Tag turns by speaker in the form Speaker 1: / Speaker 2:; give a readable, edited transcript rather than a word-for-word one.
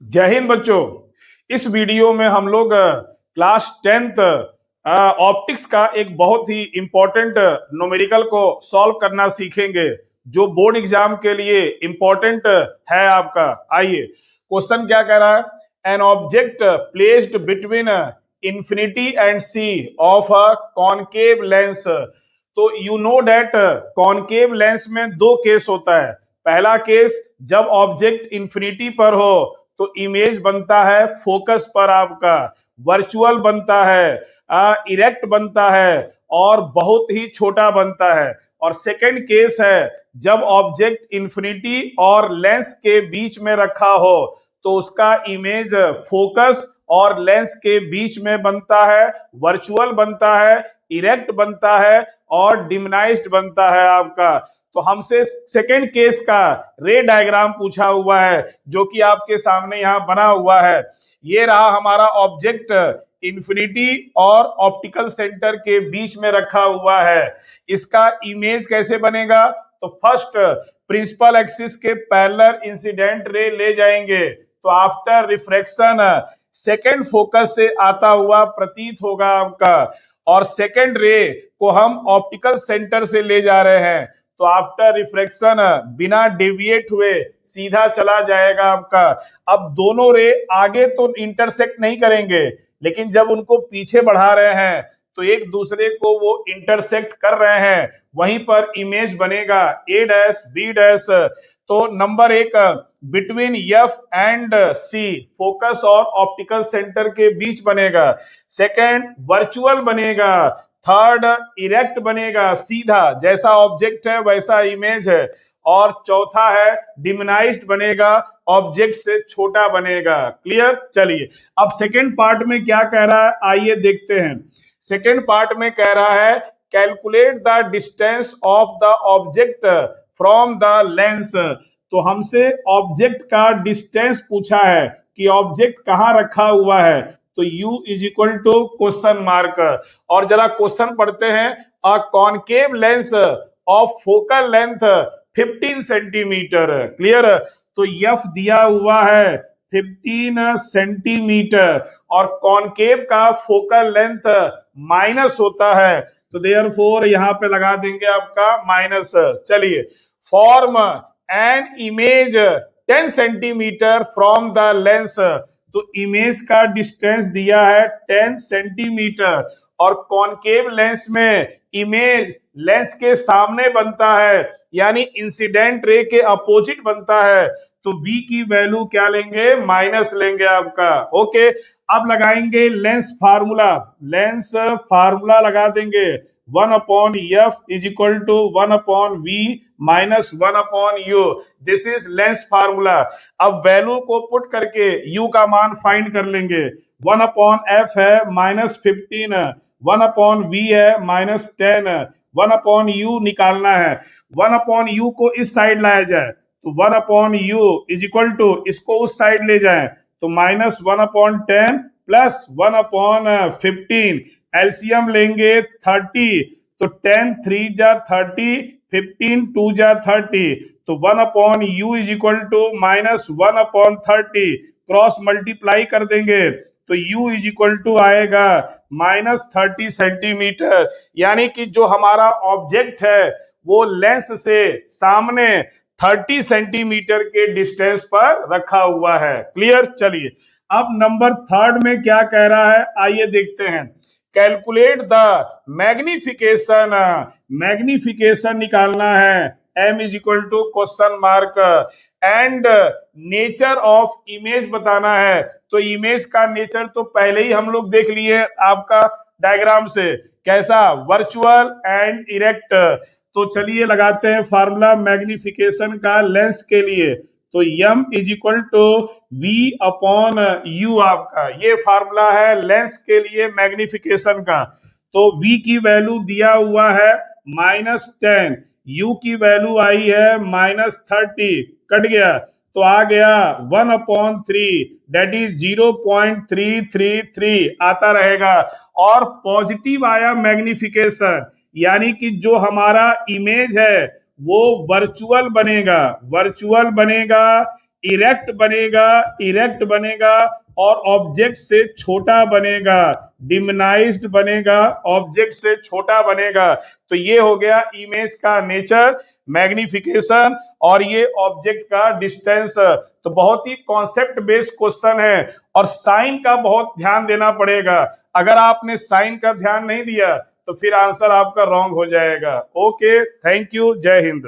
Speaker 1: जय हिंद बच्चों। इस वीडियो में हम लोग क्लास 10th ऑप्टिक्स का एक बहुत ही इंपॉर्टेंट न्यूमेरिकल को सॉल्व करना सीखेंगे, जो बोर्ड एग्जाम के लिए इंपॉर्टेंट है आपका। आइए, क्वेश्चन क्या कह रहा है। An object placed between infinity and C of a concave lens. तो you know that concave lens में दो केस होता है। पहला केस, जब ऑब्जेक्ट इंफिनिटी पर हो तो इमेज बनता है फोकस पर आपका, वर्चुअल बनता है, इरेक्ट बनता है और बहुत ही छोटा बनता है। और सेकंड केस है, जब ऑब्जेक्ट इंफिनिटी और लेंस के बीच में रखा हो तो उसका इमेज फोकस और लेंस के बीच में बनता है, वर्चुअल बनता है, इरेक्ट बनता है और डिमनाइज्ड बनता है आपका। तो हमसे सेकेंड केस का रे डायग्राम पूछा हुआ है, जो कि आपके सामने यहां बना हुआ है। ये रहा हमारा ऑब्जेक्ट इंफिनिटी और ऑप्टिकल सेंटर के बीच में रखा हुआ है। इसका इमेज कैसे बनेगा? तो फर्स्ट, प्रिंसिपल एक्सिस के पैरेलल इंसिडेंट रे ले जाएंगे, तो आफ्टर रिफ्रैक्शन सेकेंड फोकस से आता हुआ प्रतीत होगा आपका, और सेकेंड रे को हम ऑप्टिकल सेंटर से ले जा रहे हैं, तो आफ्टर रिफ्रैक्शन बिना डेविएट हुए सीधा चला जाएगा आपका। अब दोनों रे आगे तो इंटरसेक्ट नहीं करेंगे, लेकिन जब उनको पीछे बढ़ा रहे हैं तो एक दूसरे को वो इंटरसेक्ट कर रहे हैं, वहीं पर इमेज बनेगा ए डैश बी डैश। तो नंबर एक, between F and C, focus और ऑप्टिकल सेंटर के बीच बनेगा। सेकेंड, वर्चुअल बनेगा। थर्ड, इरेक्ट बनेगा, सीधा, जैसा ऑब्जेक्ट है वैसा इमेज है। और चौथा है, डिमिनाइज्ड बनेगा, ऑब्जेक्ट से छोटा बनेगा। क्लियर? चलिए, अब सेकेंड पार्ट में क्या कह रहा है, आइए देखते हैं। सेकेंड पार्ट में कह रहा है, calculate the distance of the object from the lens. तो हमसे ऑब्जेक्ट का डिस्टेंस पूछा है कि ऑब्जेक्ट कहां रखा हुआ है, तो u is equal to question mark. और जरा क्वेश्चन पढ़ते हैं। A concave lens of focal length 15 centimetre. Clear? तो एफ दिया हुआ है 15 सेंटीमीटर, और कॉनकेव का फोकल लेंथ माइनस होता है, तो देयरफॉर यहां पे लगा देंगे आपका माइनस। चलिए, form an image 10 centimetre from the lens. तो इमेज का डिस्टेंस दिया है 10 सेंटीमीटर, और कॉनकेव लेंस में इमेज लेंस के सामने बनता है, यानी इंसिडेंट रे के अपोजिट बनता है, तो v की वैल्यू क्या लेंगे? माइनस लेंगे आपका। ओके, अब लगाएंगे लेंस फार्मूला। लेंस फार्मूला लगा देंगे, 1/f is equal to 1/v minus 1/u। This is lens formula. अब वैल्यू को पुट करके u का मान फाइंड कर लेंगे। 1/f है -15, 1/v है -10, 1/u निकालना है। 1/u को इस साइड लाया जाए तो 1/u इज इक्वल टू, इसको उस साइड ले जाए तो -1/10 प्लस 1/15। एलसीएम लेंगे 30, तो 10 3 जा 30, 15 2 जा 30, तो 1/u is equal to -1/30। Cross multiply कर देंगे तो u इज इक्वल टू आएगा -30 सेंटीमीटर। यानी कि जो हमारा ऑब्जेक्ट है वो लेंस से सामने 30 सेंटीमीटर के डिस्टेंस पर रखा हुआ है। क्लियर? चलिए, अब नंबर थर्ड में क्या कह रहा है, आइए देखते हैं। Calculate the magnification. मैग्निफिकेशन निकालना है, m is equal to question mark, and nature of image बताना है। तो इमेज का नेचर तो पहले ही हम लोग देख लिए आपका डायग्राम से, कैसा? Virtual and erect. तो चलिए लगाते हैं फार्मूला मैग्निफिकेशन का लेंस के लिए। तो m is equal to v/u, आपका ये फार्मूला है लेंस के लिए मैग्निफिकेशन का। तो v की वैल्यू दिया हुआ है -10, u की वैल्यू आई है -30, कट गया तो आ गया 1/3, डेट इज 0.333 आता रहेगा। और पॉजिटिव आया मैग्निफिकेशन, यानी कि जो हमारा इमेज है वो वर्चुअल बनेगा, वर्चुअल बनेगा, इरेक्ट बनेगा, इरेक्ट बनेगा और ऑब्जेक्ट से छोटा बनेगा, डिमिनाइज्ड बनेगा, ऑब्जेक्ट से छोटा बनेगा। तो ये हो गया इमेज का नेचर, मैग्निफिकेशन, और ये ऑब्जेक्ट का डिस्टेंस। तो बहुत ही कॉन्सेप्ट बेस्ड क्वेश्चन है और साइन का बहुत ध्यान देना पड़ेगा। अगर आपने साइन का ध्यान नहीं दिया तो फिर आंसर आपका रॉन्ग हो जाएगा। ओके, थैंक यू, जय हिंद।